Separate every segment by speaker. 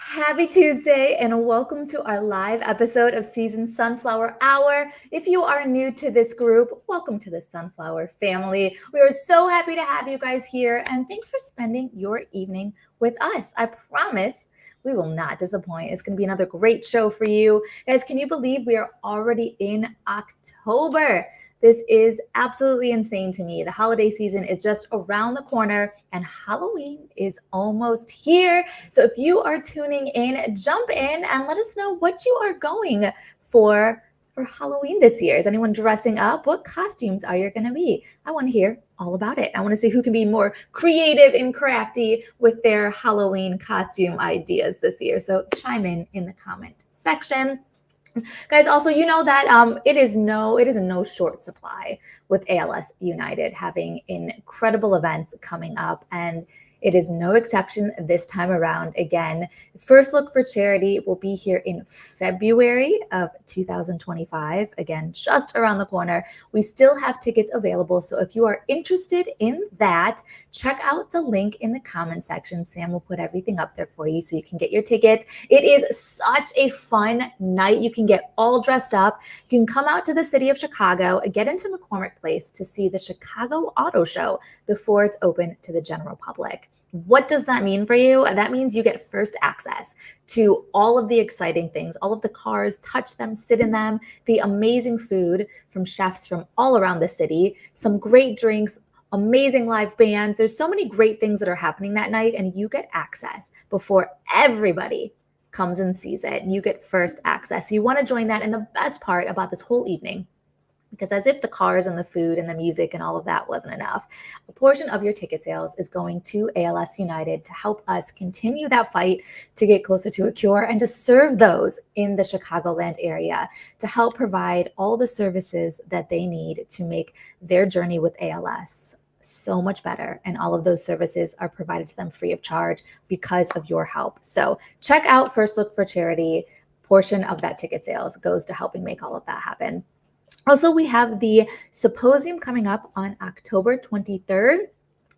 Speaker 1: Happy Tuesday and welcome to our live episode of Season Sunflower Hour. If you are new to this group, welcome to the Sunflower family. We are so happy to have you guys here and thanks for spending your evening with us. I promise we will not disappoint. It's going to be another great show for you. Guys, can you believe we are already in October? This is absolutely insane to me. The holiday season is just around the corner and Halloween is almost here. So if you are tuning in, jump in and let us know what you are going for Halloween this year. Is anyone dressing up? What costumes are you going to be? I want to hear all about it. I want to see who can be more creative and crafty with their Halloween costume ideas this year. So chime in the comment section. Guys, also, you know that it is in no short supply with ALS United having incredible events coming up, and it is no exception this time around. Again, First Look for Charity will be here in February of 2025. Again, just around the corner. We still have tickets available, so if you are interested in that, check out the link in the comment section. Sam will put everything up there for you so you can get your tickets. It is such a fun night. You can get all dressed up. You can come out to the city of Chicago and get into McCormick Place to see the Chicago Auto Show before it's open to the general public. What does that mean for you? That means you get first access to all of the exciting things, all of the cars, touch them, sit in them, the amazing food from chefs from all around the city, some great drinks, amazing live bands. There's so many great things that are happening that night, and you get access before everybody comes and sees it. You get first access. So you want to join that. And the best part about this whole evening, because as if the cars and the food and the music and all of that wasn't enough, a portion of your ticket sales is going to ALS United to help us continue that fight to get closer to a cure and to serve those in the Chicagoland area, to help provide all the services that they need to make their journey with ALS so much better. And all of those services are provided to them free of charge because of your help. So check out First Look for Charity. Portion of that ticket sales goes to helping make all of that happen. Also, we have the symposium coming up on October 23rd.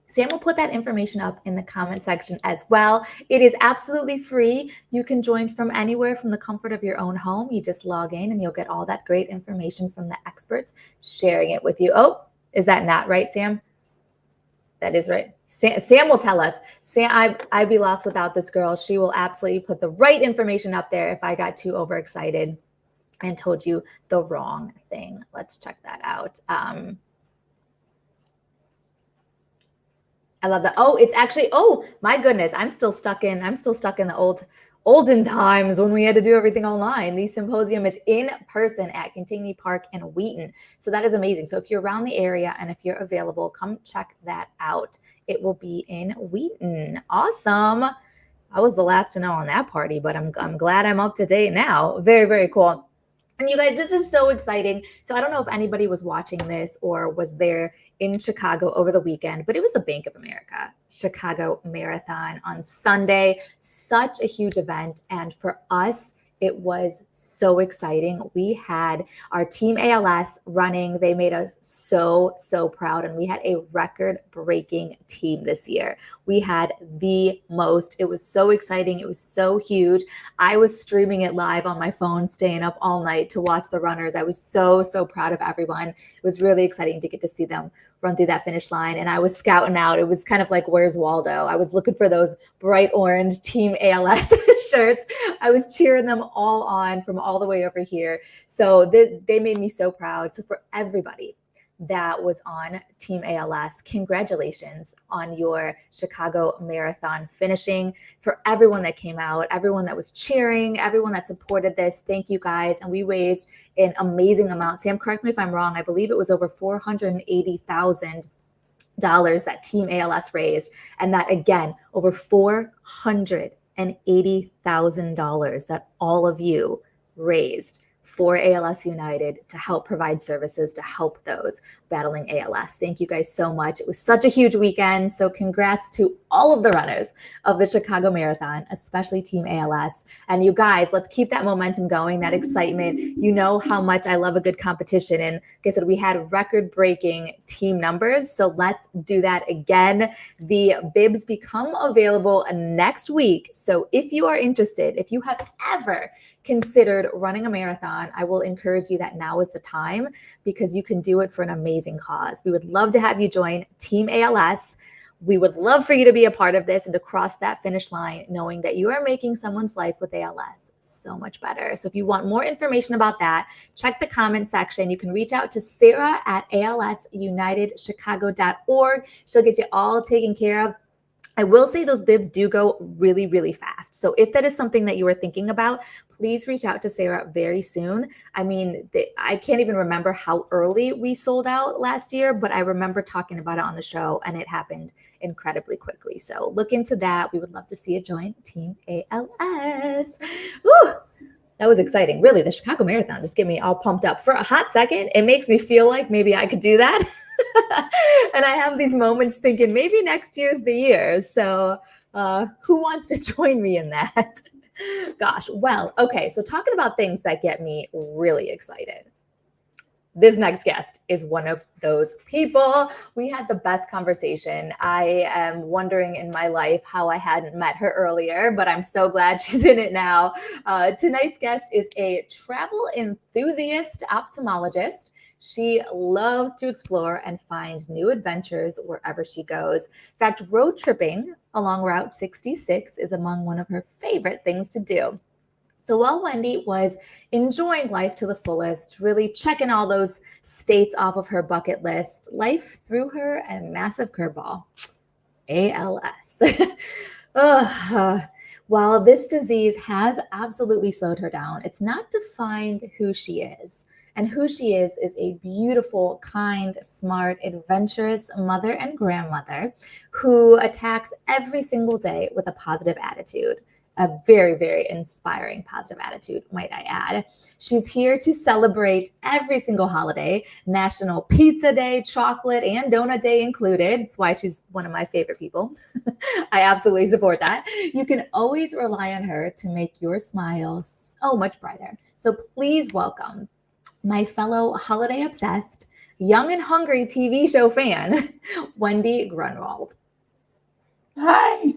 Speaker 1: Sam will put that information up in the comment section as well. It is absolutely free. You can join from anywhere from the comfort of your own home. You just log in and you'll get all that great information from the experts sharing it with you. Oh, is that not right, Sam? That is right. Sam will tell us. Sam, I'd be lost without this girl. She will absolutely put the right information up there if I got too overexcited and told you the wrong thing. Let's check that out. I love that. Oh, it's actually, oh my goodness, I'm still stuck in the olden times when we had to do everything online. The symposium is in person at Cantigny Park in Wheaton. So that is amazing. So if you're around the area and if you're available, come check that out. It will be in Wheaton. Awesome. I was the last to know on that party, but I'm glad I'm up to date now. Very, very cool. And you guys, this is so exciting. So I don't know if anybody was watching this or was there in Chicago over the weekend, but it was the Bank of America Chicago Marathon on Sunday. Such a huge event. And for us, it was so exciting. We had our team ALS running. They made us so, so proud. And we had a record-breaking team this year. We had the most. It was so exciting. It was so huge. I was streaming it live on my phone, staying up all night to watch the runners. I was so, so proud of everyone. It was really exciting to get to see them run through that finish line. And I was scouting out. It was kind of like, where's Waldo? I was looking for those bright orange Team ALS shirts. I was cheering them all on from all the way over here. So they made me so proud. So for everybody that was on Team ALS, congratulations on your Chicago Marathon finishing. For everyone that came out, everyone that was cheering, everyone that supported this, thank you guys. And we raised an amazing amount. Sam, correct me if I'm wrong. I believe it was over $480,000 that Team ALS raised. And that, again, over $480,000 that all of you raised for ALS United to help provide services to help those battling ALS. Thank you guys so much. It was such a huge weekend. So congrats to all of the runners of the Chicago Marathon, especially Team ALS. And you guys, let's keep that momentum going, that excitement. You know how much I love a good competition. And like I said, we had record-breaking team numbers. So let's do that again. The bibs become available next week. So if you are interested, if you have ever considered running a marathon, I will encourage you that now is the time, because you can do it for an amazing cause. We would love to have you join Team ALS. We would love for you to be a part of this and to cross that finish line knowing that you are making someone's life with ALS so much better. So if you want more information about that, check the comment section. You can reach out to Sarah at alsunitedchicago.org. She'll get you all taken care of. I will say those bibs do go really, really fast. So if that is something that you were thinking about, please reach out to Sarah very soon. I mean, I can't even remember how early we sold out last year, but I remember talking about it on the show and it happened incredibly quickly. So look into that. We would love to see you join Team ALS. Woo! That was exciting. Really, the Chicago Marathon just get me all pumped up. For a hot second, it makes me feel like maybe I could do that. And I have these moments thinking maybe next year's the year. So who wants to join me in that? Gosh, well, okay. So talking about things that get me really excited. This next guest is one of those people. We had the best conversation. I am wondering in my life how I hadn't met her earlier, but I'm so glad she's in it now. Tonight's guest is a travel enthusiast ophthalmologist. She loves to explore and find new adventures wherever she goes. In fact, road tripping along Route 66 is among one of her favorite things to do. So while Wendy was enjoying life to the fullest, really checking all those states off of her bucket list, life threw her a massive curveball, ALS. While this disease has absolutely slowed her down, it's not defined who she is. And who she is a beautiful, kind, smart, adventurous mother and grandmother who attacks every single day with a positive attitude. A very, very inspiring positive attitude, might I add. She's here to celebrate every single holiday, National Pizza Day, chocolate and donut day included. That's why she's one of my favorite people. I absolutely support that. You can always rely on her to make your smile so much brighter. So please welcome my fellow holiday obsessed, young and hungry TV show fan, Wendy Grunwald.
Speaker 2: Hi.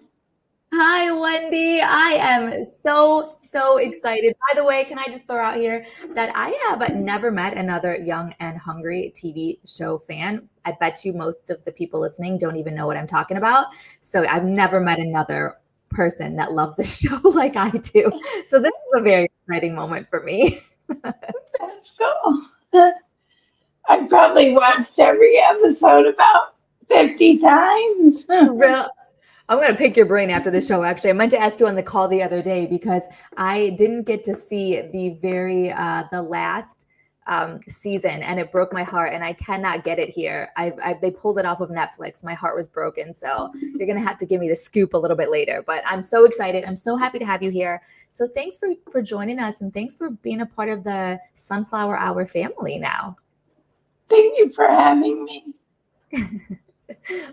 Speaker 1: Hi, Wendy. I am so excited. By the way, can I just throw out here that I have never met another young and hungry TV show fan. I bet you most of the people listening don't even know what I'm talking about. So I've never met another person that loves the show like I do. So this is a very exciting moment for me.
Speaker 2: That's cool. I probably watched every episode about 50 times.
Speaker 1: Real. I'm going to pick your brain after the show, actually. I meant to ask you on the call the other day because I didn't get to see the last season, and it broke my heart, and I cannot get it here. They pulled it off of Netflix. My heart was broken. So you're going to have to give me the scoop a little bit later, but I'm so excited. I'm so happy to have you here. So thanks for joining us, and thanks for being a part of the Sunflower Hour family now.
Speaker 2: Thank you for having me.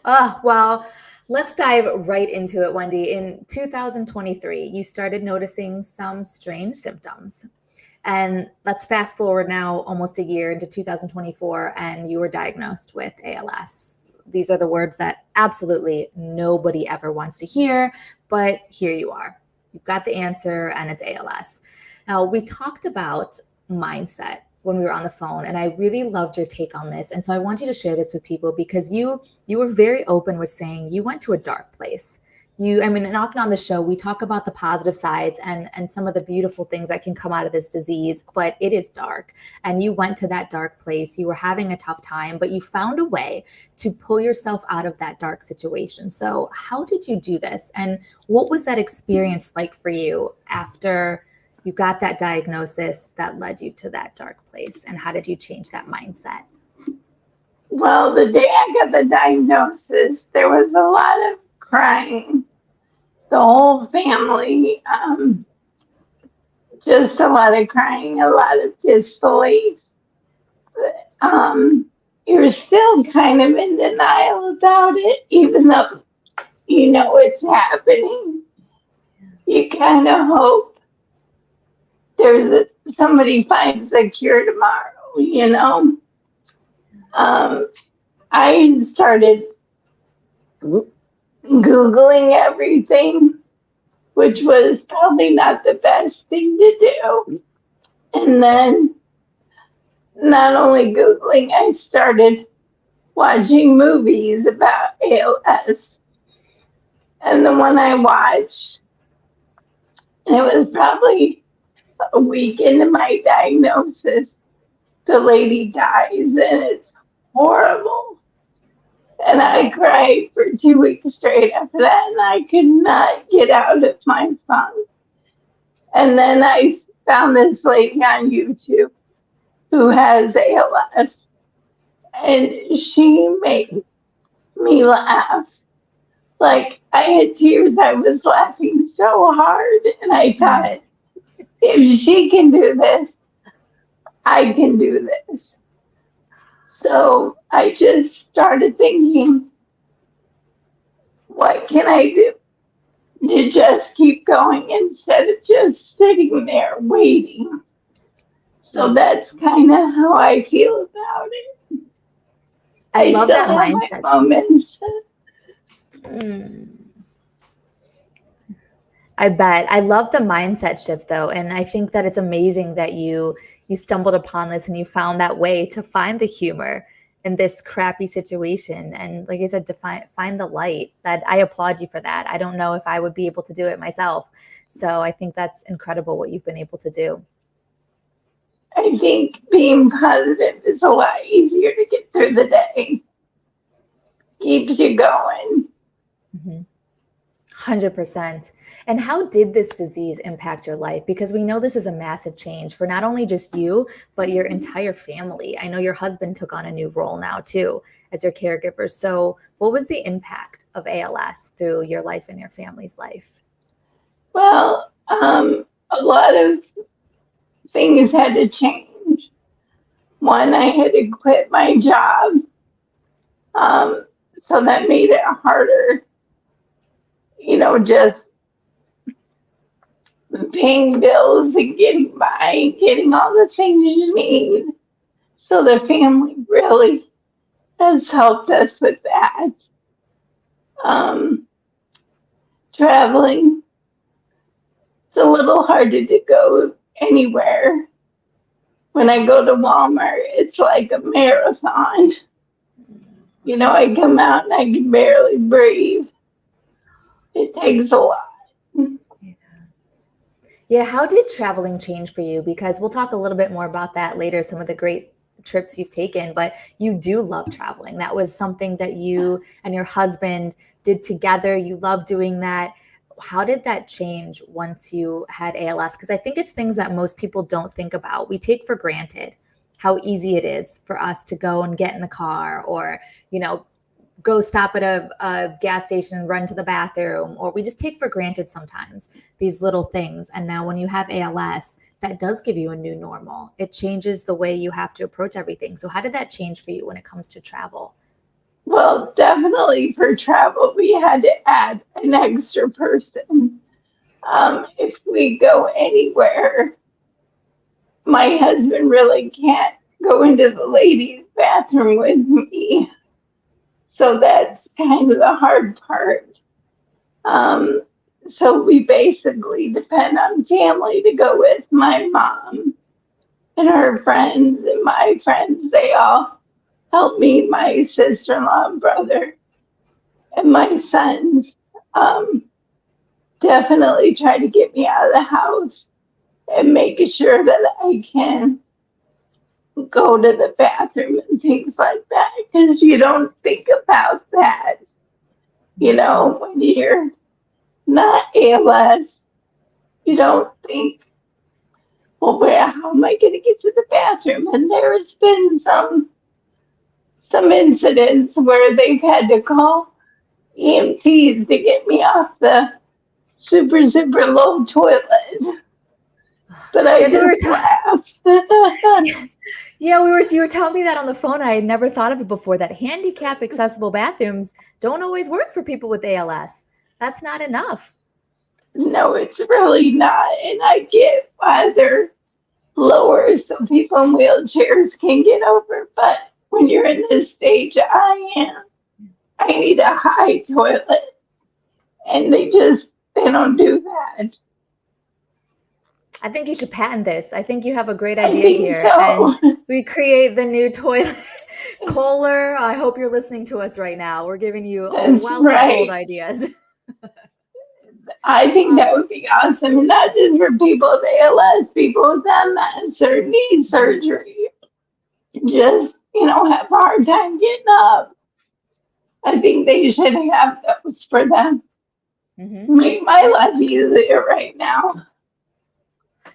Speaker 1: Well, let's dive right into it, Wendy. In 2023, you started noticing some strange symptoms. And let's fast forward now almost a year into 2024, and you were diagnosed with ALS. These are the words that absolutely nobody ever wants to hear, but here you are. You've got the answer, and it's ALS. Now, we talked about mindset when we were on the phone, and I really loved your take on this. And so I want you to share this with people because you were very open with saying you went to a dark place. And often on the show, we talk about the positive sides and some of the beautiful things that can come out of this disease, but it is dark. And you went to that dark place. You were having a tough time, but you found a way to pull yourself out of that dark situation. So how did you do this? And what was that experience like for you after you got that diagnosis that led you to that dark place? And how did you change that mindset?
Speaker 2: Well, the day I got the diagnosis, there was a lot of crying. The whole family. just a lot of crying, a lot of disbelief. Um, you're still kind of in denial about it, even though you know it's happening. You kind of hope somebody finds a cure tomorrow, you know. Um, I started Googling everything, which was probably not the best thing to do. And then not only Googling, I started watching movies about ALS. And the one I watched, and it was probably a week into my diagnosis, the lady dies, and it's horrible. And I cried for 2 weeks straight after that, and I could not get out of my phone. And then I found this lady on YouTube who has ALS, and she made me laugh. Like, I had tears. I was laughing so hard, and I thought, if she can do this, I can do this. So I just started thinking, what can I do to just keep going instead of just sitting there waiting? So that's kind of how I feel about it.
Speaker 1: I love
Speaker 2: still
Speaker 1: that
Speaker 2: have
Speaker 1: mindset.
Speaker 2: my moments.
Speaker 1: I bet. I love the mindset shift though. And I think that it's amazing that you stumbled upon this and you found that way to find the humor in this crappy situation. And like I said, to find the light. That I applaud you for that. I don't know if I would be able to do it myself. So I think that's incredible what you've been able to do.
Speaker 2: I think being positive is a lot easier to get through the day. Keeps you going.
Speaker 1: 100%. And how did this disease impact your life? Because we know this is a massive change for not only just you, but your entire family. I know your husband took on a new role now too as your caregiver. So what was the impact of ALS through your life and your family's life?
Speaker 2: Well, a lot of things had to change. One, I had to quit my job. So that made it harder, just paying bills and getting by, getting all the things you need. So the family really has helped us with that. Traveling, it's a little harder to go anywhere. When I go to Walmart, it's like a marathon. I come out and I can barely breathe. It takes a lot.
Speaker 1: Yeah, how did traveling change for you? Because we'll talk a little bit more about that later, some of the great trips you've taken, but you do love traveling. That was something that you and your husband did together. You love doing that. How did that change once you had ALS? Because I think it's things that most people don't think about. We take for granted how easy it is for us to go and get in the car or, go stop at a gas station and run to the bathroom, or we just take for granted sometimes these little things. And now when you have ALS, that does give you a new normal. It changes the way you have to approach everything. So how did that change for you when it comes to travel?
Speaker 2: Well, definitely for travel, we had to add an extra person. If we go anywhere, my husband really can't go into the ladies' bathroom with me. So that's kind of the hard part. So we basically depend on family to go with. My mom and her friends and my friends. They all help me, my sister-in-law and brother and my sons. Definitely try to get me out of the house and make sure that I can go to the bathroom and things like that, because you don't think about that. When you're not ALS, you don't think, well, how am I going to get to the bathroom? And there's been some incidents where they've had to call EMTs to get me off the super, super low toilet. but I
Speaker 1: That's what
Speaker 2: just laugh.
Speaker 1: yeah, you were telling me that on the phone. I had never thought of it before, that handicap accessible bathrooms don't always work for people with ALS. That's not enough.
Speaker 2: No, it's really not. And I get why they're lower so people in wheelchairs can get over. But when you're in this stage I am, I need a high toilet. And they don't do that.
Speaker 1: I think you should patent this. I think you have a great
Speaker 2: I
Speaker 1: idea
Speaker 2: think
Speaker 1: here. And
Speaker 2: so.
Speaker 1: we create the new toilet. Kohler, I hope you're listening to us right now. We're giving you a
Speaker 2: That's
Speaker 1: wealth of gold
Speaker 2: right.
Speaker 1: ideas.
Speaker 2: I think that would be awesome. And not just for people with ALS, people with MS or knee surgery. Just, have a hard time getting up. I think they should have those for them.
Speaker 1: Mm-hmm.
Speaker 2: Make my life easier right now.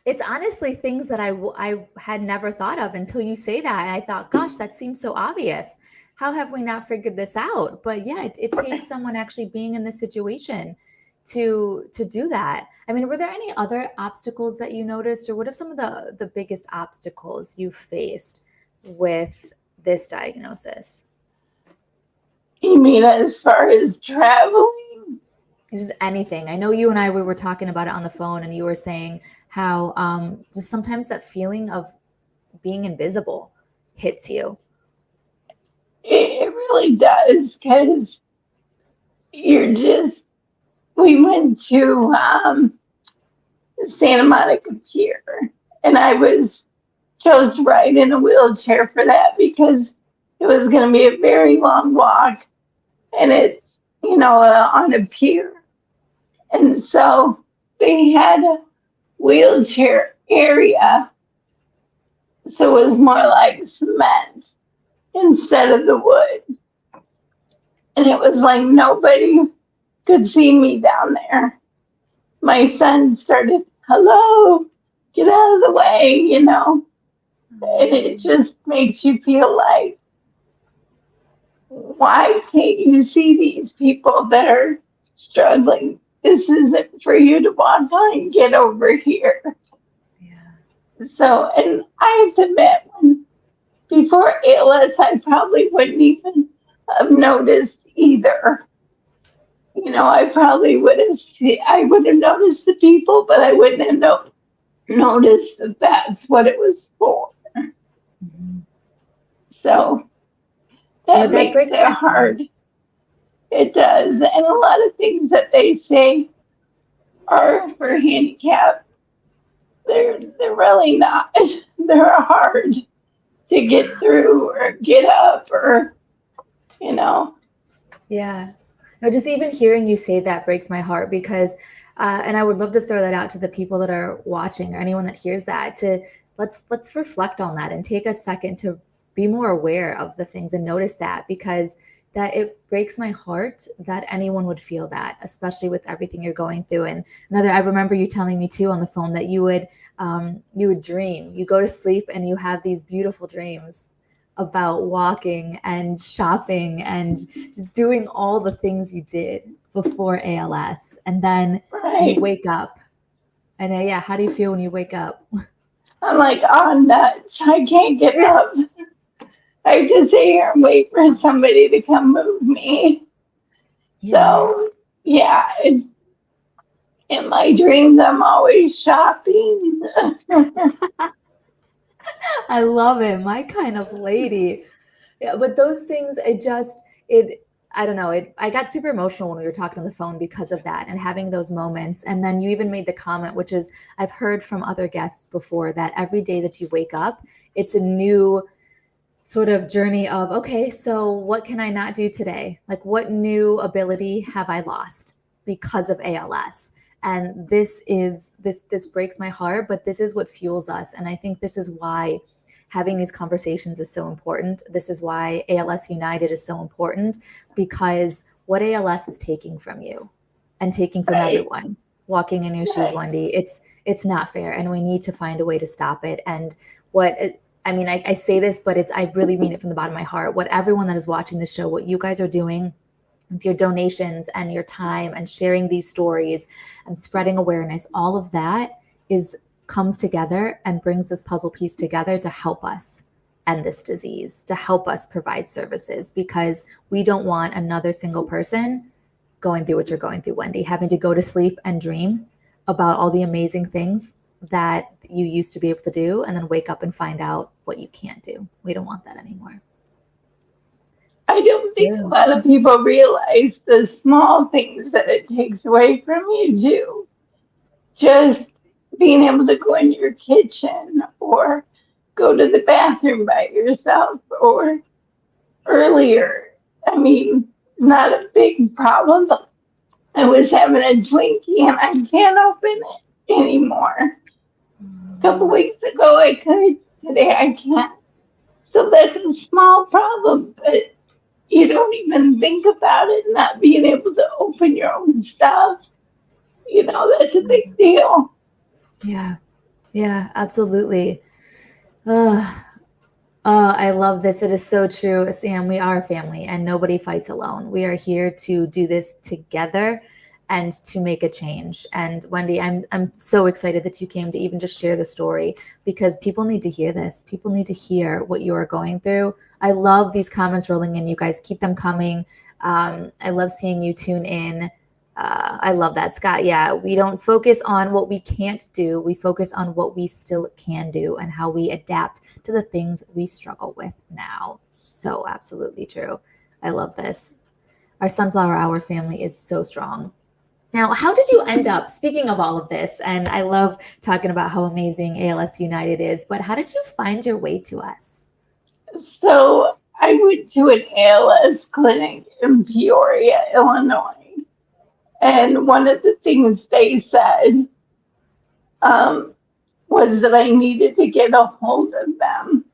Speaker 1: It's honestly things that I had never thought of until you say that. And I thought, gosh, that seems so obvious. How have we not figured this out? But yeah, it takes someone actually being in this situation to do that. I mean, were there any other obstacles that you noticed, or what are some of the biggest obstacles you faced with this diagnosis?
Speaker 2: You mean as far as traveling?
Speaker 1: Just anything. I know you and I, we were talking about it on the phone, and you were saying how just sometimes that feeling of being invisible hits you.
Speaker 2: It really does, because we went to Santa Monica Pier, and I chose to ride in a wheelchair for that because it was going to be a very long walk, and it's, on a pier. And so they had a wheelchair area, so it was more like cement instead of the wood. And it was like nobody could see me down there. My son started, hello, get out of the way, and it just makes you feel like, why can't you see these people that are struggling? This isn't for you to walk on and get over here.
Speaker 1: Yeah.
Speaker 2: So, and I have to admit, before ALS, I probably wouldn't even have noticed either. I probably I would have noticed the people, but I wouldn't have noticed that that's what it was for.
Speaker 1: Mm-hmm.
Speaker 2: So
Speaker 1: Yeah,
Speaker 2: that
Speaker 1: that
Speaker 2: makes
Speaker 1: breaks
Speaker 2: it
Speaker 1: my heart.
Speaker 2: hard. It does. And a lot of things that they say are for handicap, they're really not. They're hard to get through or get up or, you know.
Speaker 1: Yeah. No, just even hearing you say that breaks my heart because, and I would love to throw that out to the people that are watching or anyone that hears that to let's reflect on that and take a second to be more aware of the things and notice that because that it breaks my heart that anyone would feel that, especially with everything you're going through. And I remember you telling me too on the phone that you would dream, you go to sleep and you have these beautiful dreams about walking and shopping and just doing all the things you did before ALS. And then you
Speaker 2: Right.
Speaker 1: wake up. And yeah, how do you feel when you wake up?
Speaker 2: I'm like, oh, nuts. I can't get up. I just sit here and wait for somebody to come move me.
Speaker 1: Yeah.
Speaker 2: So, yeah, in my dreams, I'm always shopping.
Speaker 1: I love it. My kind of lady. Yeah, but those things, I don't know, I got super emotional when we were talking on the phone because of that and having those moments. And then you even made the comment, which is I've heard from other guests before that every day that you wake up, it's a new sort of journey of, okay, so what can I not do today? Like what new ability have I lost because of ALS? And this breaks my heart, but this is what fuels us. And I think this is why having these conversations is so important. This is why ALS United is so important, because what ALS is taking from you and taking from
Speaker 2: Right.
Speaker 1: everyone walking in your shoes, Wendy, it's not fair. And we need to find a way to stop it. And I say this, but I really mean it from the bottom of my heart. What everyone that is watching this show, what you guys are doing with your donations and your time and sharing these stories and spreading awareness, all of that is comes together and brings this puzzle piece together to help us end this disease, to help us provide services, because we don't want another single person going through what you're going through, Wendy, having to go to sleep and dream about all the amazing things that you used to be able to do and then wake up and find out what you can't do. We don't want that anymore.
Speaker 2: I don't think a lot of people realize the small things that it takes away from you too. Just being able to go in your kitchen or go to the bathroom by yourself, or earlier, I mean, not a big problem, but I was having a Twinkie and I can't open it anymore. A couple weeks ago I could, today I can't. So that's a small problem, but you don't even think about it, not being able to open your own stuff. You know, that's a big deal.
Speaker 1: Yeah. Yeah, absolutely. I love this. It is so true, Sam. We are a family and nobody fights alone. We are here to do this together and to make a change. And Wendy, I'm so excited that you came to even just share the story, because people need to hear this. People need to hear what you are going through. I love these comments rolling in. You guys keep them coming. I love seeing you tune in. I love that, Scott. Yeah, we don't focus on what we can't do. We focus on what we still can do and how we adapt to the things we struggle with now. So absolutely true. I love this. Our Sunflower Hour family is so strong. Now, how did you end up, speaking of all of this, and I love talking about how amazing ALS United is, but how did you find your way to us?
Speaker 2: So I went to an ALS clinic in Peoria, Illinois. And one of the things they said was that I needed to get a hold of them.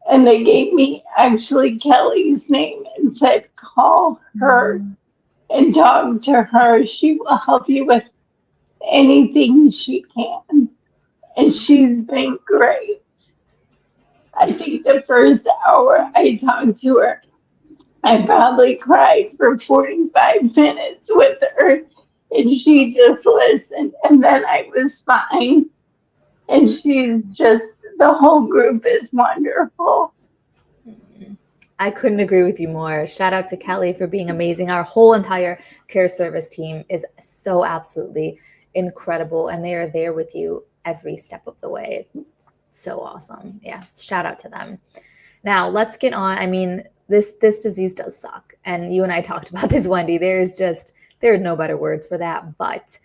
Speaker 2: And they gave me actually Kelly's name and said, call her and talk to her. She will help you with anything she can. And she's been great. I think the first hour I talked to her, I probably cried for 45 minutes with her, and she just listened. And then I was fine. And she's just, the whole group is wonderful.
Speaker 1: I couldn't agree with you more. Shout out to Kelly for being amazing. Our whole entire care service team is so absolutely incredible, and they are there with you every step of the way. It's so awesome. Yeah, shout out to them. Now let's get on. I mean, this disease does suck, and you and I talked about this, Wendy. There are no better words for that. But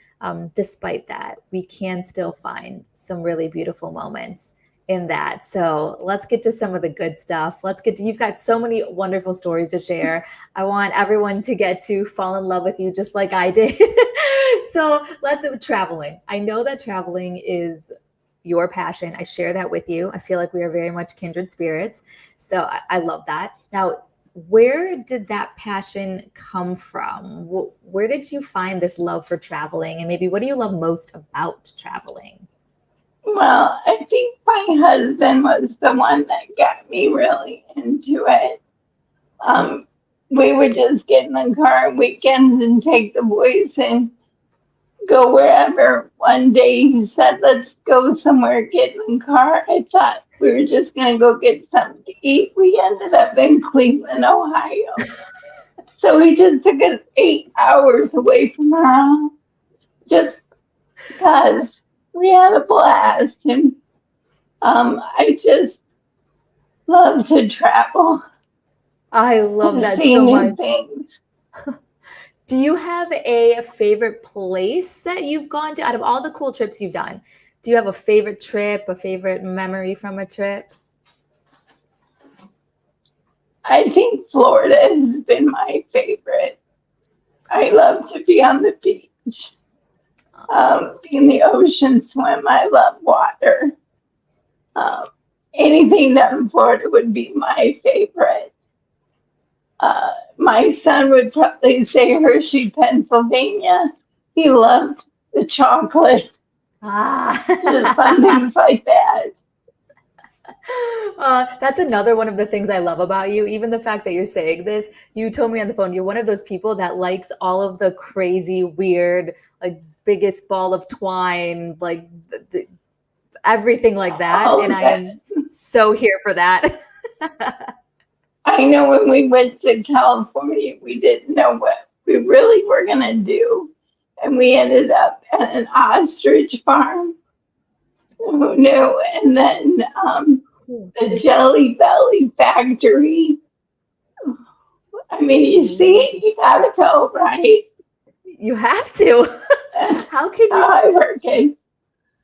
Speaker 1: despite that, we can still find some really beautiful moments in that. So let's get to some of the good stuff. You've got so many wonderful stories to share. I want everyone to get to fall in love with you just like I did. So traveling. I know that traveling is your passion. I share that with you. I feel like we are very much kindred spirits. So I love that. Now, where did that passion come from? Where did you find this love for traveling? And maybe what do you love most about traveling?
Speaker 2: Well, I think my husband was the one that got me really into it. We would just get in the car on weekends and take the boys and go wherever. One day he said, let's go somewhere, get in the car. I thought we were just going to go get something to eat. We ended up in Cleveland, Ohio. So he just took us 8 hours away from our home just because we had a blast. And I just love to travel.
Speaker 1: I love that
Speaker 2: see
Speaker 1: so
Speaker 2: new
Speaker 1: much.
Speaker 2: Things.
Speaker 1: Do you have a favorite place that you've gone to out of all the cool trips you've done? Do you have a favorite trip, a favorite memory from a trip?
Speaker 2: I think Florida has been my favorite. I love to be on the beach, be in the ocean, swim. I love water. Anything done in Florida would be my favorite. My son would probably say Hershey, Pennsylvania. He loved the chocolate. Just fun things like that.
Speaker 1: That's another one of the things I love about you. Even the fact that you're saying this, you told me on the phone, you're one of those people that likes all of the crazy, weird, like biggest ball of twine, like everything like that.
Speaker 2: Oh,
Speaker 1: And I am so here for that.
Speaker 2: I know when we went to California, we didn't know what we really were going to do. And we ended up at an ostrich farm. Who knew? And then the Jelly Belly factory. I mean, you see it, you got to go, right?
Speaker 1: You have to. How can you?
Speaker 2: I work it.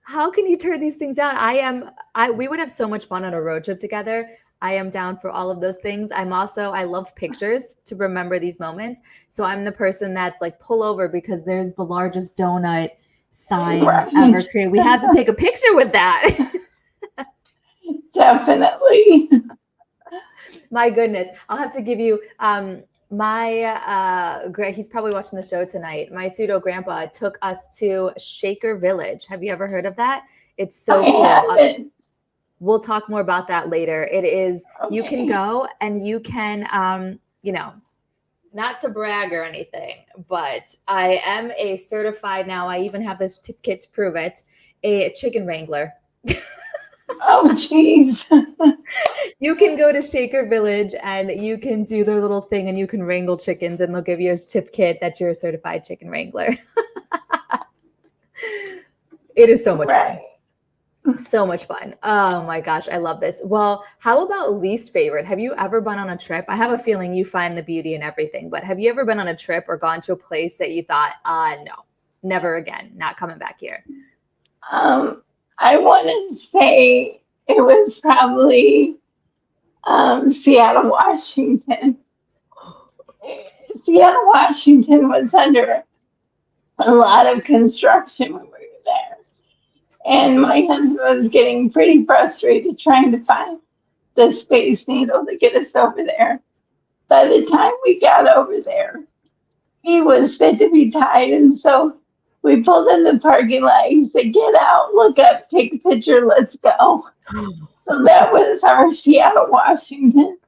Speaker 1: How can you turn these things down? We would have so much fun on a road trip together. I am down for all of those things. I love pictures to remember these moments. So I'm the person that's like, pull over because there's the largest donut sign ever created. We have to take a picture with that.
Speaker 2: Definitely.
Speaker 1: My goodness. I'll have to give you he's probably watching the show tonight. My pseudo grandpa took us to Shaker Village. Have you ever heard of that? It's so cool. We'll talk more about that later. It is, okay. You can go and you can, not to brag or anything, but I am a certified, now I even have the certificate to prove it, a chicken wrangler.
Speaker 2: Oh, jeez.
Speaker 1: You can go to Shaker Village and you can do their little thing and you can wrangle chickens and they'll give you a certificate that you're a certified chicken wrangler. It is so much fun. So much fun. Oh my gosh, I love this. Well, how about least favorite? Have you ever been on a trip? I have a feeling you find the beauty in everything, but have you ever been on a trip or gone to a place that you thought, no, never again, not coming back here?
Speaker 2: I want to say it was probably Seattle, Washington. Seattle, Washington was under a lot of construction when we were there. And my husband was getting pretty frustrated trying to find the Space Needle to get us over there. By the time we got over there, he was fit to be tied. And so we pulled in the parking lot. He said, get out, look up, take a picture, let's go. So that was our Seattle, Washington.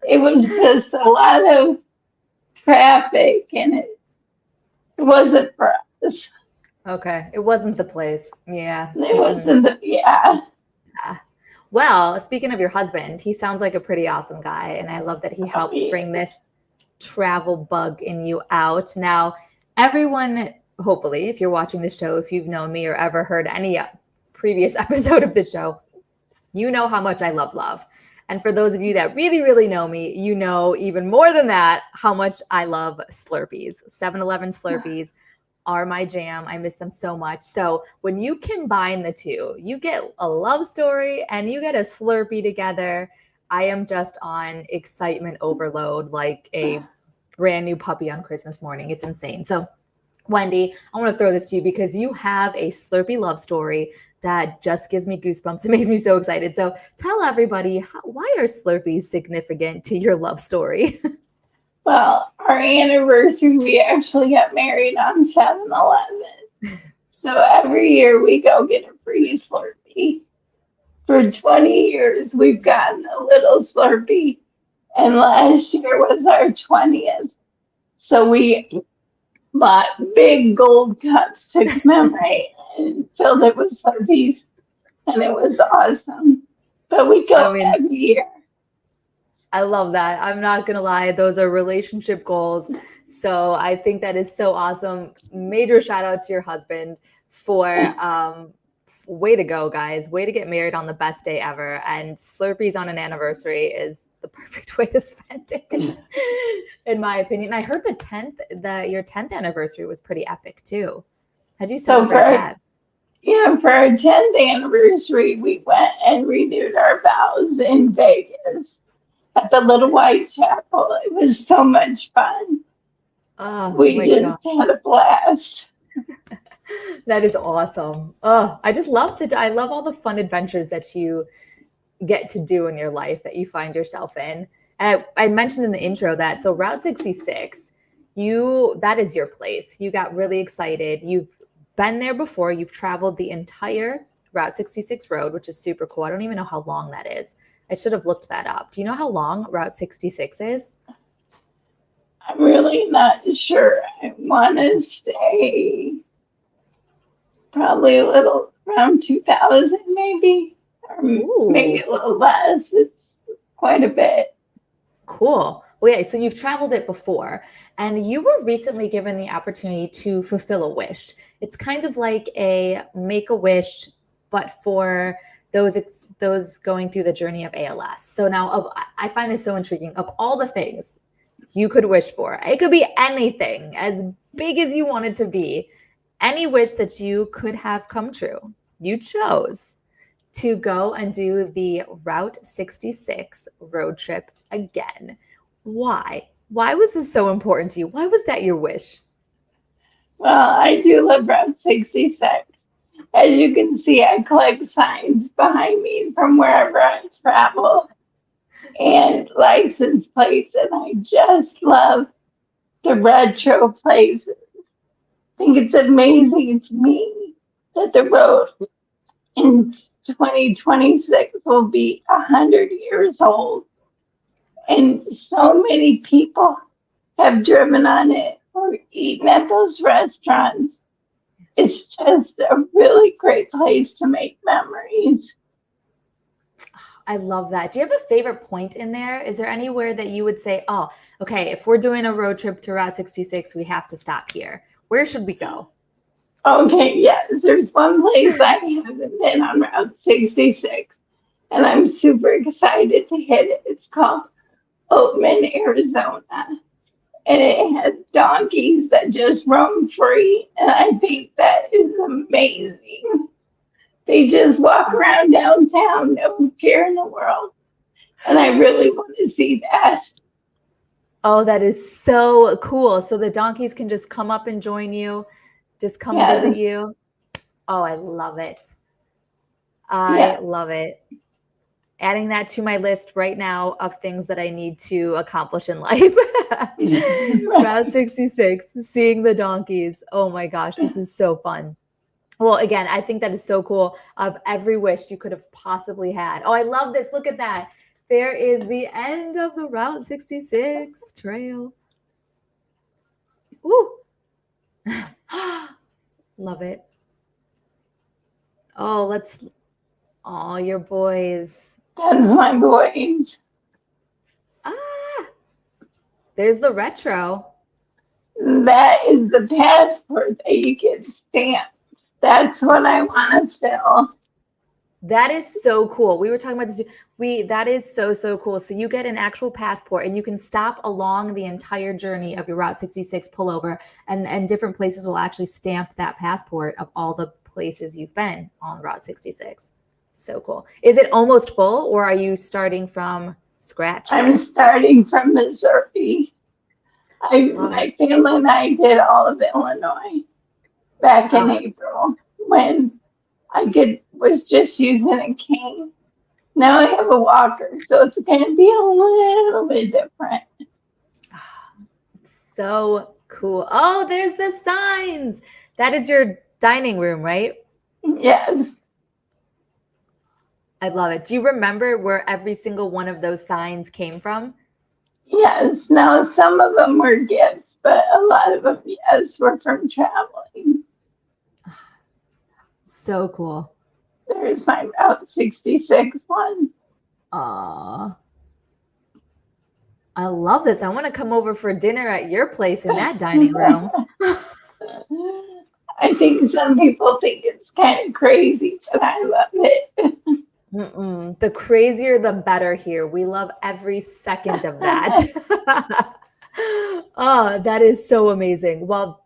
Speaker 2: It was just a lot of traffic and it wasn't for us.
Speaker 1: Okay. It wasn't the place. Yeah.
Speaker 2: It wasn't yeah.
Speaker 1: Well, speaking of your husband, he sounds like a pretty awesome guy. And I love that he helped bring this travel bug in you out. Now, everyone, hopefully, if you're watching the show, if you've known me or ever heard any previous episode of the show, you know how much I love. And for those of you that really, really know me, you know even more than that, how much I love Slurpees. 7-Eleven Slurpees are my jam. I miss them so much. So when you combine the two, you get a love story and you get a Slurpee together. I am just on excitement overload like a brand new puppy on Christmas morning. It's insane. So Wendy, I want to throw this to you because you have a Slurpee love story that just gives me goosebumps. It makes me so excited. So tell everybody, why are Slurpees significant to your love story?
Speaker 2: Well, our anniversary, we actually got married on 7-Eleven. So every year we go get a free Slurpee. For 20 years, we've gotten a little Slurpee. And last year was our 20th. So we bought big gold cups to commemorate and filled it with Slurpees. And it was awesome. But we go every year.
Speaker 1: I love that. I'm not going to lie. Those are relationship goals. So I think that is so awesome. Major shout out to your husband for way to go, guys. Way to get married on the best day ever. And Slurpees on an anniversary is the perfect way to spend it, in my opinion. And I heard your 10th anniversary was pretty epic too. How'd you celebrate that?
Speaker 2: Yeah, for our 10th anniversary, we went and renewed our vows in Vegas. At the Little White Chapel. It was so much fun. We just had a blast.
Speaker 1: That is awesome. Oh, I just love I love all the fun adventures that you get to do in your life that you find yourself in. And I mentioned in the intro that, so Route 66, that is your place. You got really excited. You've been there before. You've traveled the entire Route 66 road, which is super cool. I don't even know how long that is. I should have looked that up. Do you know how long Route 66 is?
Speaker 2: I'm really not sure. I want to say probably a little around 2,000 maybe, or maybe
Speaker 1: Ooh,
Speaker 2: a little less. It's quite a bit.
Speaker 1: cool. Well, yeah, so you've traveled it before, and you were recently given the opportunity to fulfill a wish. It's kind of like a make a wish, but for those going through the journey of ALS. So now, I find this so intriguing. Of all the things you could wish for, it could be anything as big as you want it to be, any wish that you could have come true. You chose to go and do the Route 66 road trip again. Why? Why was this so important to you? Why was that your wish?
Speaker 2: Well, I do love Route 66. As you can see, I collect signs behind me from wherever I travel and license plates, and I just love the retro places. I think it's amazing to me that the road in 2026 will be 100 years old, and so many people have driven on it or eaten at those restaurants. It's just a really great place to make memories.
Speaker 1: I love that. Do you have a favorite point in there? Is there anywhere that you would say, oh, okay, if we're doing a road trip to Route 66, we have to stop here? Where should we go?
Speaker 2: Okay, yes, there's one place I haven't been on Route 66, and I'm super excited to hit it. It's called Oatman, Arizona, and it has donkeys that just roam free, and I think that is amazing. They just walk around downtown, no care in the world, and I really want to see that.
Speaker 1: Oh, that is so cool. So the donkeys can just come up and join you, just come visit
Speaker 2: Yes,
Speaker 1: you. Oh, I love it. I
Speaker 2: yes.
Speaker 1: love it. Adding that to my list right now of things that I need to accomplish in life. Route 66, seeing the donkeys. Oh my gosh, this is so fun. Well, again, I think that is so cool of every wish you could have possibly had. Oh, I love this. Look at that. There is the end of the Route 66 trail. Ooh. Love it. Oh, your boys.
Speaker 2: That's my boys.
Speaker 1: Ah, there's the retro.
Speaker 2: That is the passport that you get stamped. That's what I want to fill.
Speaker 1: That is so cool. We were talking about this. That is so cool. So you get an actual passport and you can stop along the entire journey of your Route 66 pullover, and different places will actually stamp that passport of all the places you've been on Route 66. So cool. Is it almost full, or are you starting from scratch
Speaker 2: I'm
Speaker 1: here?
Speaker 2: starting from Missouri.
Speaker 1: Love it.
Speaker 2: My family and I did all of Illinois back in
Speaker 1: Oh,
Speaker 2: April when was just using a cane. Now I have a walker, so it's going to be a little bit different.
Speaker 1: so cool. Oh, there's the signs. That is your dining room, right?
Speaker 2: Yes,
Speaker 1: I love it. Do you remember where every single one of those signs came from?
Speaker 2: yes. Now some of them were gifts, but a lot of them, yes, were from traveling.
Speaker 1: So cool.
Speaker 2: There's my Route 66 one.
Speaker 1: Aw, I love this. I want to come over for dinner at your place in that dining room.
Speaker 2: I think some people think it's kind of crazy, but I love it.
Speaker 1: The crazier, the better here. We love every second of that. Oh, that is so amazing. Well,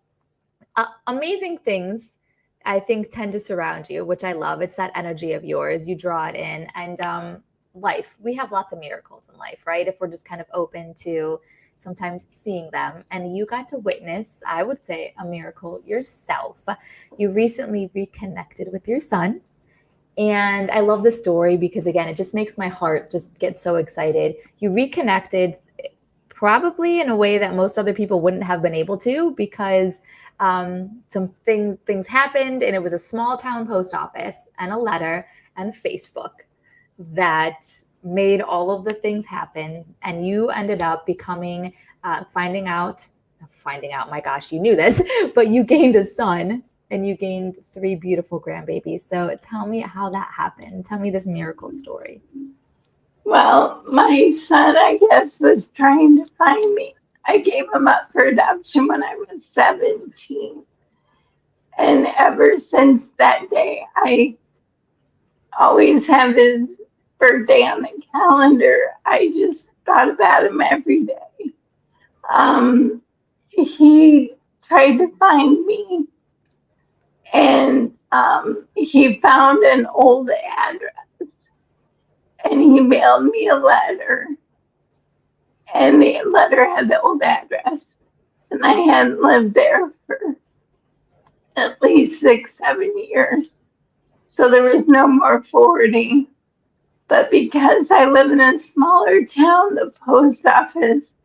Speaker 1: amazing things, I think, tend to surround you, which I love. It's that energy of yours. You draw it in. And life, we have lots of miracles in life, right? If we're just kind of open to sometimes seeing them. And you got to witness, I would say, a miracle yourself. You recently reconnected with your son. And I love the story because, again, it just makes my heart just get so excited. You reconnected probably in a way that most other people wouldn't have been able to, because some things happened, and it was a small town post office and a letter and Facebook that made all of the things happen. And you ended up finding out, my gosh, you knew this, but you gained a son, and you gained 3 beautiful grandbabies. So tell me how that happened. Tell me this miracle story.
Speaker 2: Well, my son, I guess, was trying to find me. I gave him up for adoption when I was 17. And ever since that day, I always have his birthday on the calendar. I just thought about him every day. He tried to find me, and he found an old address, and he mailed me a letter, and the letter had the old address, and I hadn't lived there for at least 6, 7 years. So there was no more forwarding. But because I live in a smaller town, the post office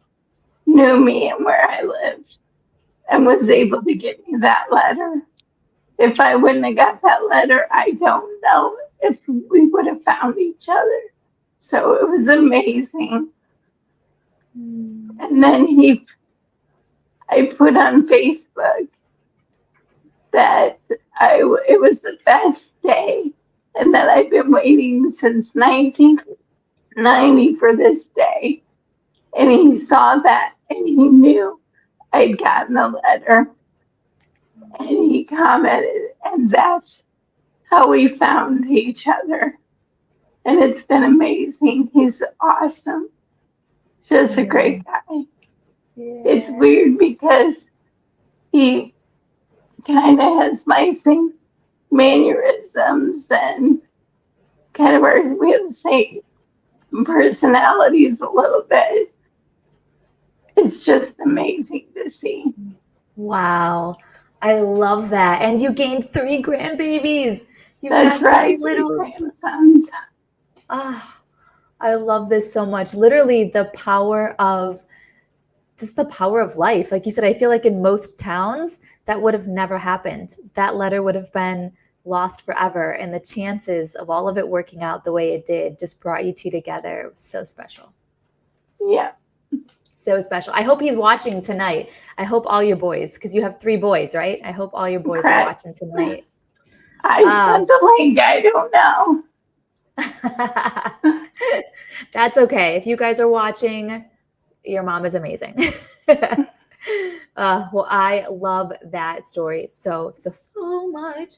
Speaker 2: knew me and where I lived and was able to get me that letter. If I wouldn't have got that letter, I don't know if we would have found each other. So it was amazing. And then I put on Facebook that it was the best day and that I've been waiting since 1990 for this day. And he saw that and he knew I'd gotten the letter. And he commented, and that's how we found each other. And it's been amazing. He's awesome. Just a great guy.
Speaker 1: Yeah.
Speaker 2: It's weird because he kind of has my same mannerisms and kind of we have the same personalities a little bit. It's just amazing to see.
Speaker 1: Wow. I love that. And you gained 3 grandbabies. You
Speaker 2: That's
Speaker 1: got 3
Speaker 2: right.
Speaker 1: little
Speaker 2: Grandsons.
Speaker 1: Ah, I love this so much. Literally the power of life. Like you said, I feel like in most towns that would have never happened. That letter would have been lost forever. And the chances of all of it working out the way it did just brought you two together. It was so special.
Speaker 2: Yeah.
Speaker 1: So special. I hope he's watching tonight. I hope all your boys, because you have 3 boys, right? I hope all your boys are watching tonight.
Speaker 2: I sent the link. I don't know.
Speaker 1: That's okay. If you guys are watching, your mom is amazing. Well, I love that story so much.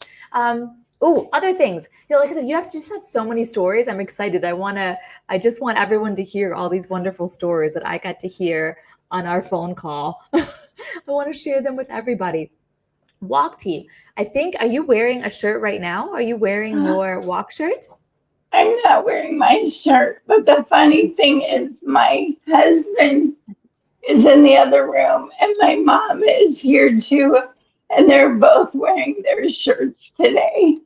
Speaker 1: Other things. Like I said, you just have so many stories. I'm excited. I just want everyone to hear all these wonderful stories that I got to hear on our phone call. I want to share them with everybody. Walk team. Are you wearing a shirt right now? Are you wearing your walk shirt?
Speaker 2: I'm not wearing my shirt, but the funny thing is my husband is in the other room and my mom is here too, and they're both wearing their shirts today.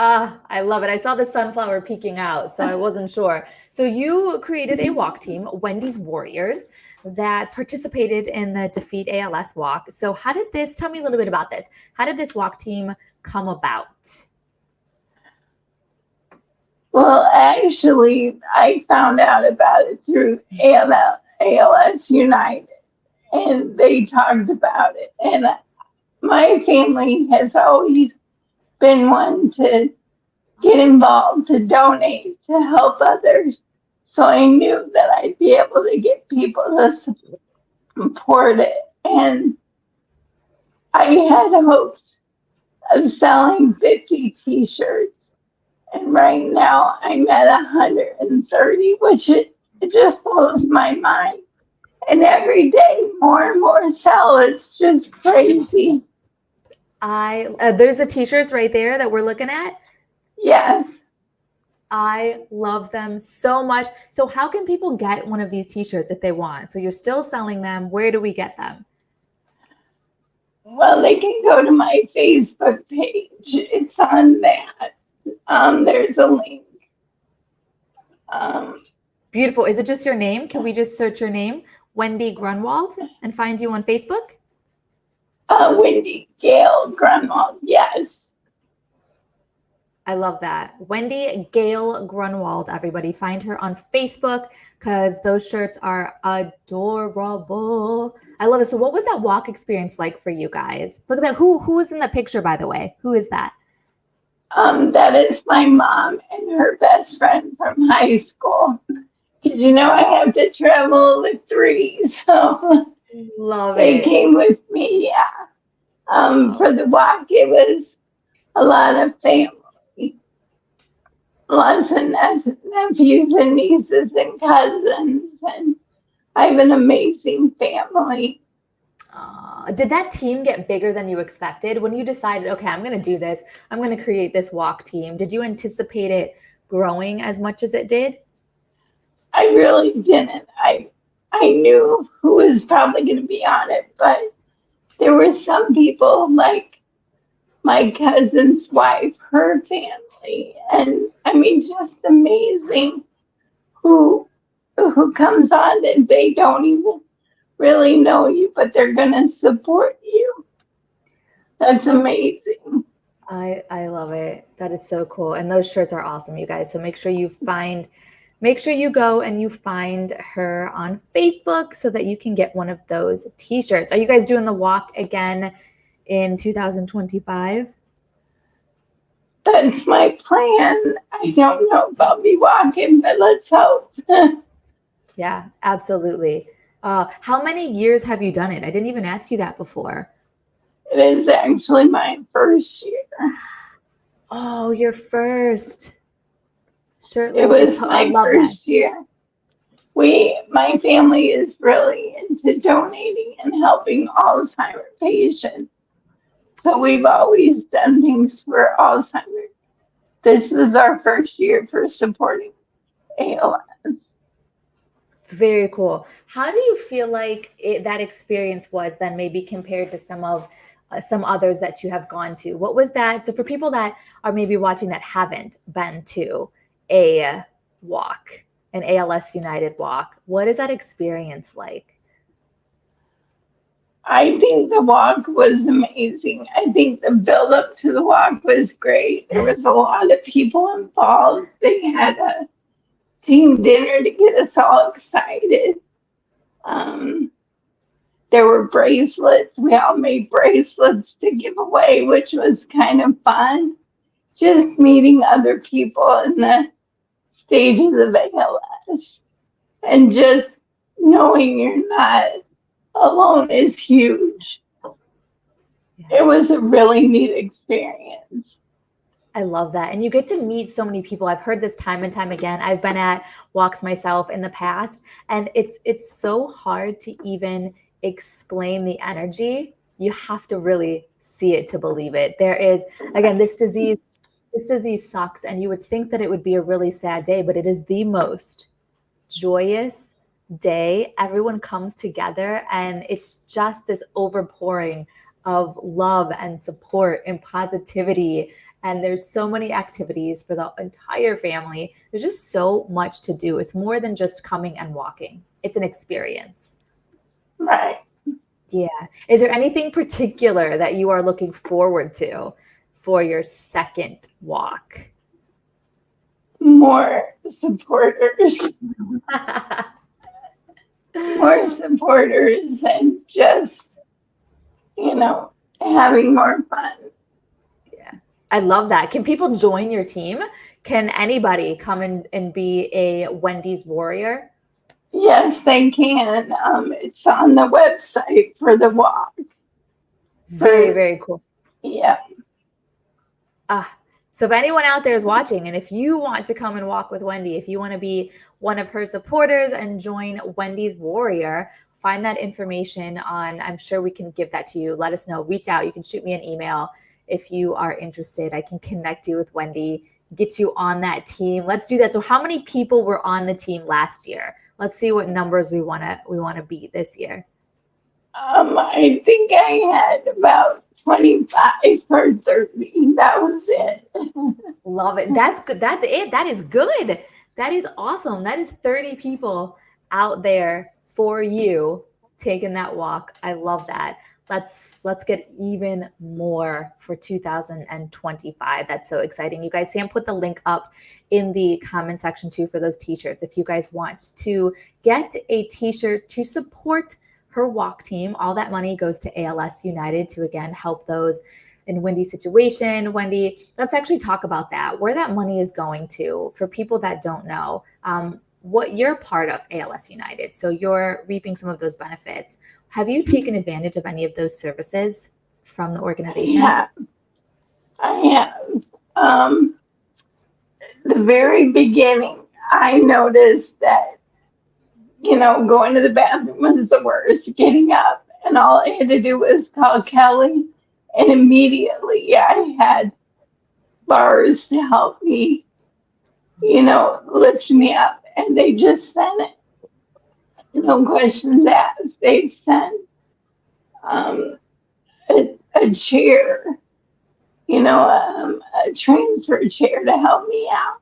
Speaker 1: I love it. I saw the sunflower peeking out, so I wasn't sure. So you created a walk team, Wendy's Warriors, that participated in the Defeat ALS walk. So tell me a little bit about this. How did this walk team come about?
Speaker 2: Well, actually, I found out about it through ALS United, and they talked about it. And my family has always been one to get involved, to donate, to help others. So I knew that I'd be able to get people to support it. And I had hopes of selling 50 t-shirts. And right now I'm at 130, which it just blows my mind. And every day more and more sell. It's just crazy.
Speaker 1: There's the t-shirts right there that we're looking at.
Speaker 2: Yes.
Speaker 1: I love them so much. So how can people get one of these t-shirts if they want? So you're still selling them. Where do we get them?
Speaker 2: Well, they can go to my Facebook page. It's on that. There's a link.
Speaker 1: Beautiful. Is it just your name? Can we just search your name, Wendy Grunwald, and find you on Facebook?
Speaker 2: Wendy Gail Grunwald, yes.
Speaker 1: I love that. Wendy Gail Grunwald, everybody. Find her on Facebook because those shirts are adorable. I love it. So what was that walk experience like for you guys? Look at that. Who is in the picture, by the way? Who is that?
Speaker 2: That is my mom and her best friend from high school. Because I have to travel with three, so
Speaker 1: Love
Speaker 2: they
Speaker 1: it.
Speaker 2: came with me. Yeah.
Speaker 1: Oh,
Speaker 2: For the walk, it was a lot of family, lots of nephews and nieces and cousins, and I have an amazing family.
Speaker 1: did that team get bigger than you expected when you decided, okay, I'm going to do this? I'm going to create this walk team. Did you anticipate it growing as much as it did?
Speaker 2: I really didn't. I knew who was probably going to be on it, but there were some people like my cousin's wife, her family, and I mean, just amazing who comes on and they don't even really know you, but they're gonna support you. That's amazing.
Speaker 1: I love it. That is so cool. And those shirts are awesome, you guys. So make sure you go and you find her on Facebook so that you can get one of those t-shirts. Are you guys doing the walk again in 2025?
Speaker 2: That's my plan. I don't know if I'll be walking, but let's hope.
Speaker 1: Yeah, absolutely. How many years have you done it? I didn't even ask you that before.
Speaker 2: It is actually my first year.
Speaker 1: Oh, your first.
Speaker 2: It
Speaker 1: Shirtlink is,
Speaker 2: was
Speaker 1: I
Speaker 2: my
Speaker 1: love that.
Speaker 2: first year. My family is really into donating and helping Alzheimer's patients. So we've always done things for Alzheimer's. This is our first year for supporting ALS.
Speaker 1: Very cool. How do you feel like that experience was then maybe compared to some others that you have gone to? What was that? So for people that are maybe watching that haven't been to a walk, an ALS United walk, what is that experience like?
Speaker 2: I think the walk was amazing. I think the build up to the walk was great. There was a lot of people involved. They had a team dinner to get us all excited. Um, there were bracelets. We all made bracelets to give away, which was kind of fun. Just meeting other people in the stages of ALS and just knowing you're not alone is huge. It was a really neat experience.
Speaker 1: I love that. And you get to meet so many people. I've heard this time and time again. I've been at walks myself in the past, and it's so hard to even explain the energy. You have to really see it to believe it. There is, again, this disease sucks, and you would think that it would be a really sad day, but it is the most joyous day. Everyone comes together, and it's just this overpouring of love and support and positivity. And there's so many activities for the entire family. There's just so much to do. It's more than just coming and walking. It's an experience.
Speaker 2: Right.
Speaker 1: Yeah. Is there anything particular that you are looking forward to for your second walk?
Speaker 2: More supporters. More supporters and just, having more fun.
Speaker 1: Yeah. I love that. Can people join your team? Can anybody come and be a Wendy's warrior?
Speaker 2: Yes, they can. It's on the website for the walk.
Speaker 1: Very, very cool.
Speaker 2: Yeah.
Speaker 1: So if anyone out there is watching, and if you want to come and walk with Wendy, if you want to be one of her supporters and join Wendy's Warrior, find that information on, I'm sure we can give that to you. Let us know, reach out. You can shoot me an email if you are interested. I can connect you with Wendy, get you on that team. Let's do that. So how many people were on the team last year? Let's see what numbers we want to beat this year.
Speaker 2: I think I had about 25 or 30. That was it.
Speaker 1: Love it. That's good. That's it. That is good. That is awesome. That is 30 people out there for you taking that walk. I love that. let's get even more for 2025. That's so exciting. You guys, Sam put the link up in the comment section too for those t-shirts. If you guys want to get a t-shirt to support her walk team, all that money goes to ALS United to, again, help those in Wendy's situation. Wendy, let's actually talk about that, where that money is going to for people that don't know. What you're part of ALS United, so you're reaping some of those benefits. Have you taken advantage of any of those services from the organization?
Speaker 2: Yeah, I have. The very beginning, I noticed that, going to the bathroom was the worst, getting up, and all I had to do was call Kelly, and immediately I had bars to help me, lift me up, and they just sent it. No questions asked. They've sent a chair, a transfer chair to help me out.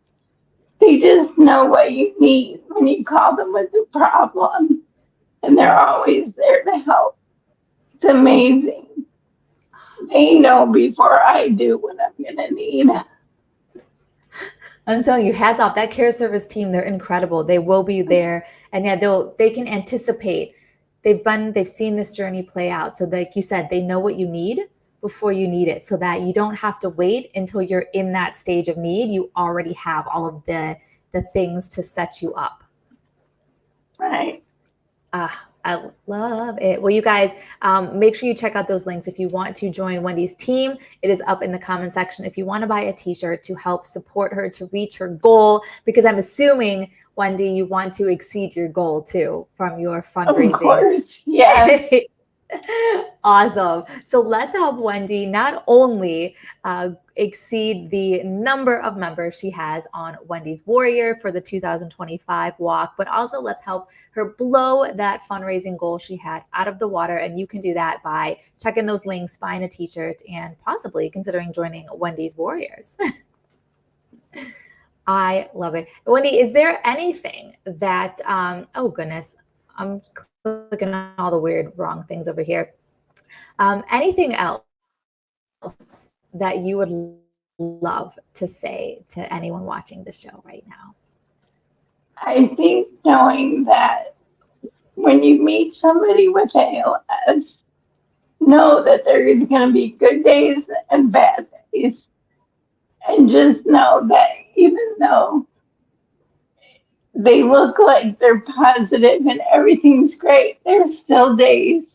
Speaker 2: They just know what you need when you call them with a problem, and they're always there to help. It's amazing. They know before I do what I'm going to need.
Speaker 1: I'm telling you, hats off. That care service team, they're incredible. They will be there. And yeah, they can anticipate. They've seen this journey play out. So like you said, they know what you need before you need it, so that you don't have to wait until you're in that stage of need. You already have all of the things to set you up.
Speaker 2: Right.
Speaker 1: I love it. Well, you guys, make sure you check out those links if you want to join Wendy's team. It is up in the comment section if you want to buy a t-shirt to help support her to reach her goal, because I'm assuming, Wendy, you want to exceed your goal too from your fundraising.
Speaker 2: Of course, yes.
Speaker 1: Awesome. So let's help Wendy not only exceed the number of members she has on Wendy's Warrior for the 2025 walk, but also let's help her blow that fundraising goal she had out of the water. And you can do that by checking those links, buying a t-shirt, and possibly considering joining Wendy's Warriors. I love it. Wendy, is there anything that, oh goodness, I'm clicking on all the weird wrong things over here. Anything else that you would love to say to anyone watching the show right now?
Speaker 2: I think knowing that when you meet somebody with ALS, know that there is going to be good days and bad days. And just know that even though they look like they're positive and everything's great, there's still days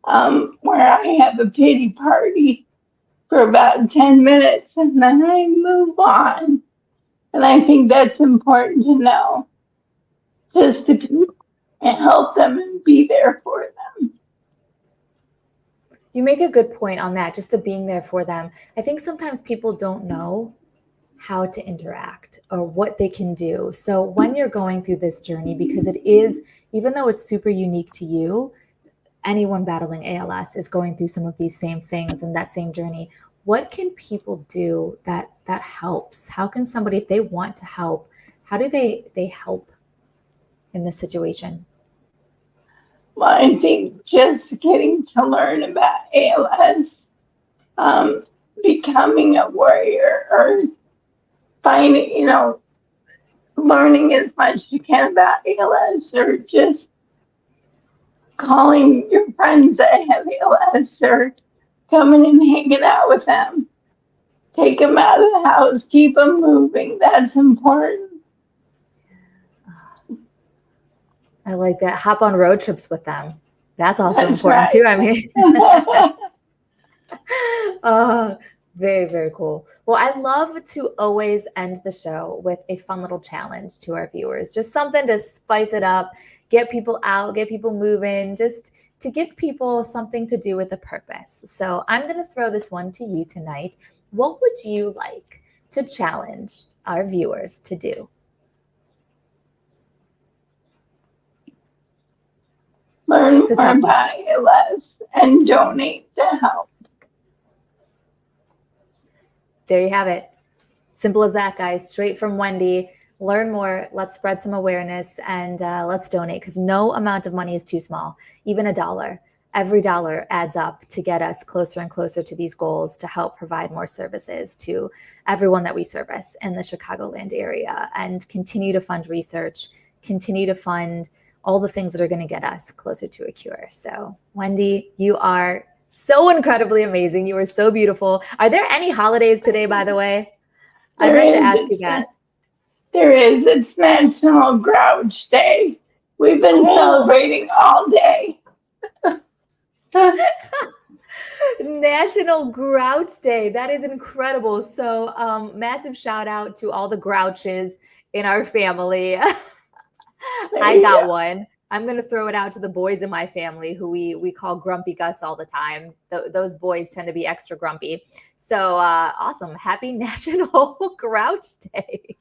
Speaker 2: where I have a pity party for about 10 minutes and then I move on. And I think that's important to know, just to help them and be there for them.
Speaker 1: You make a good point on that, just the being there for them. I think sometimes people don't know how to interact or what they can do. So when you're going through this journey, because it is, even though it's super unique to you, anyone battling ALS is going through some of these same things and that same journey. What can people do that helps? How can somebody, if they want to help, how do they help in this situation?
Speaker 2: Well, I think just getting to learn about ALS, becoming a warrior, or finding, learning as much as you can about ALS, or just calling your friends that have ALS, or coming and hanging out with them. Take them out of the house, keep them moving. That's important.
Speaker 1: I like that. Hop on road trips with them. That's also
Speaker 2: That's
Speaker 1: important
Speaker 2: right.
Speaker 1: too. I mean, very, very cool. Well, I love to always end the show with a fun little challenge to our viewers, just something to spice it up, get people out, get people moving, just to give people something to do with a purpose. So I'm going to throw this one to you tonight. What would you like to challenge our viewers to do?
Speaker 2: Learn more about ALS and donate to help.
Speaker 1: There you have it. Simple as that, guys. Straight from Wendy. Learn more. Let's spread some awareness and let's donate, because no amount of money is too small, even $1. every dollar adds up to get us closer and closer to these goals to help provide more services to everyone that we service in the Chicagoland area, and continue to fund research, continue to fund all the things that are going to get us closer to a cure. So, Wendy, you are so incredibly amazing. You are so beautiful. Are there any holidays today, by the way? I meant to ask you that.
Speaker 2: There is. It's National Grouch Day. We've been celebrating all day.
Speaker 1: National Grouch Day. That is incredible. So massive shout out to all the grouches in our family. I got one. I'm going to throw it out to the boys in my family who we call Grumpy Gus all the time. Those boys tend to be extra grumpy. So awesome. Happy National Grouch Day.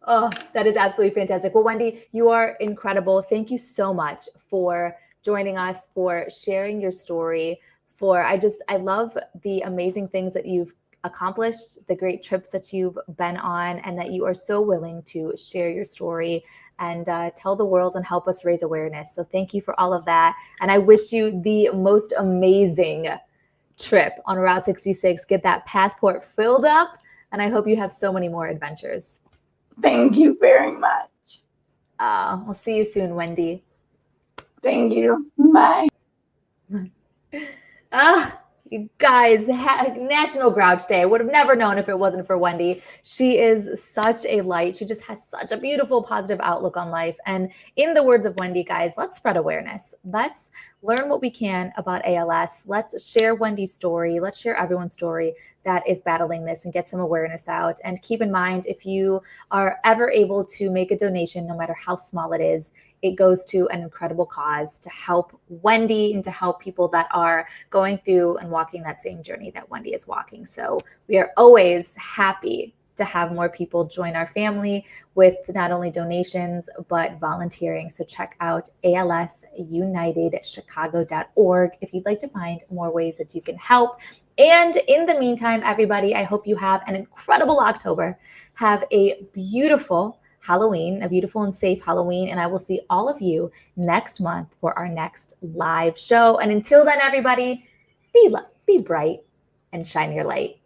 Speaker 1: Oh, that is absolutely fantastic. Well, Wendy, you are incredible. Thank you so much for joining us, for sharing your story, I love the amazing things that you've accomplished, the great trips that you've been on, and that you are so willing to share your story and tell the world and help us raise awareness. So thank you for all of that. And I wish you the most amazing trip on Route 66. Get that passport filled up, and I hope you have so many more adventures.
Speaker 2: Thank you very much.
Speaker 1: We'll see you soon, Wendy.
Speaker 2: Thank you. Bye.
Speaker 1: You guys, National Grouch Day. I would have never known if it wasn't for Wendy. She is such a light. She just has such a beautiful, positive outlook on life. And in the words of Wendy, guys, let's spread awareness. Let's learn what we can about ALS. Let's share Wendy's story. Let's share everyone's story that is battling this and get some awareness out. And keep in mind, if you are ever able to make a donation, no matter how small it is, it goes to an incredible cause to help Wendy and to help people that are going through and walking that same journey that Wendy is walking. So we are always happy to have more people join our family with not only donations, but volunteering. So check out ALS United Chicago.org if you'd like to find more ways that you can help. And in the meantime, everybody, I hope you have an incredible October. Have a beautiful Halloween, a beautiful and safe Halloween. And I will see all of you next month for our next live show. And until then, everybody, be bright and shine your light.